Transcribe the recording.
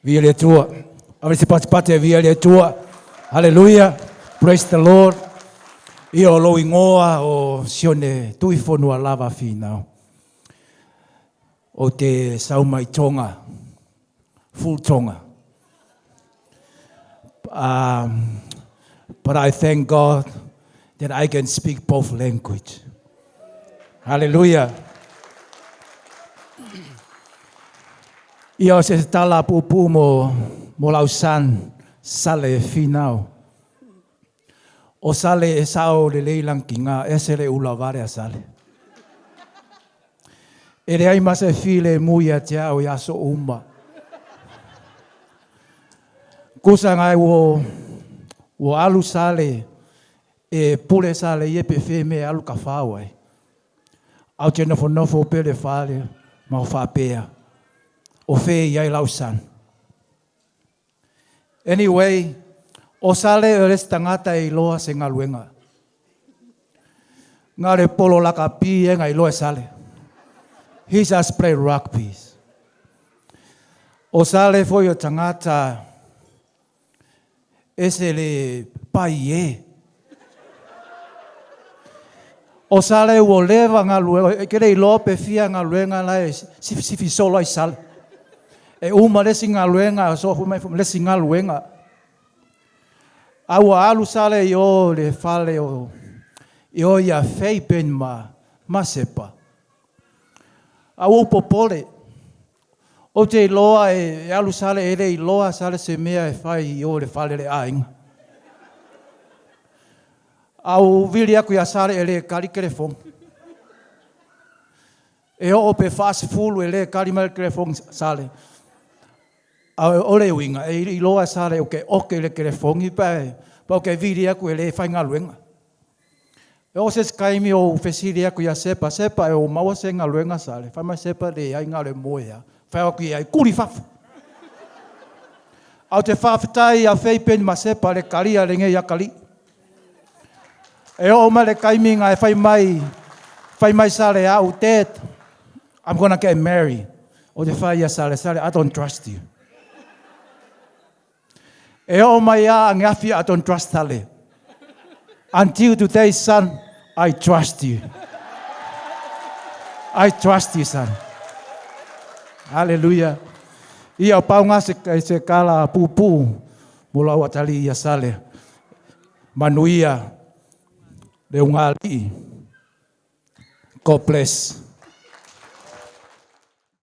Via le tua. Avete partecipate via le tua. Hallelujah. Praise the Lord. Io lo ingoa o sione tui fonua lava fina. O te saumai tonga. Full tonga. But I thank God that I can speak both language. Hallelujah. Ia se tala pupu mo lausan sale finau. O sale e sao le leilang kinga ese le ulavare a sale. E re ai masa file muia tia o yaso umba. Kusa ngai wo alu sale e pule sale ye pe fe me alu kafau ai. Au te nofo pele fale ma o whapea. O fe iai lausan. Anyway, o sale o res tangata e iloa se ngaluenga. Ngare polo laka pi e ngai iloa sale. He just play rugby. O sale foi o tangata ese le pai e. O sale o leva ngaluenga, kere iloa pe fia ngaluenga la e si fisolo ai sale. E uma lesi ngaluenga, so fumai lesi ngaluenga. Aua alu sale yo le fale o yo ia fei pen ma sepa. Au popole. O te loa e alu sale ele i loa sale se mea e fai yo le fale le ainga. Au vili aku ia sale ele karikere fong. E o pe fast full ele karimare fong sale. Ole winga e iloa sale oke le kerefongi pa ke viri aku ele fai ngaluenga. E o se skaimi o fesiri aku ia sepa e o maua se ngaluenga sale. Fai mai sepa le ai ngale moia. Fai aku ia kuri fafu. Au te fafitai a fei pen ma sepa le karia le nge ia kali. E o ma le kaiminga e fai mai sale au tet. I'm gonna get married. O te fai ia sale, I don't trust you. E o mai a ngafi I don't trust tale. Until today, son, I trust you. I trust you, son. Hallelujah. Ia pau ngā se kala pupu mula watali ia sale. Manuia le ungali. God bless.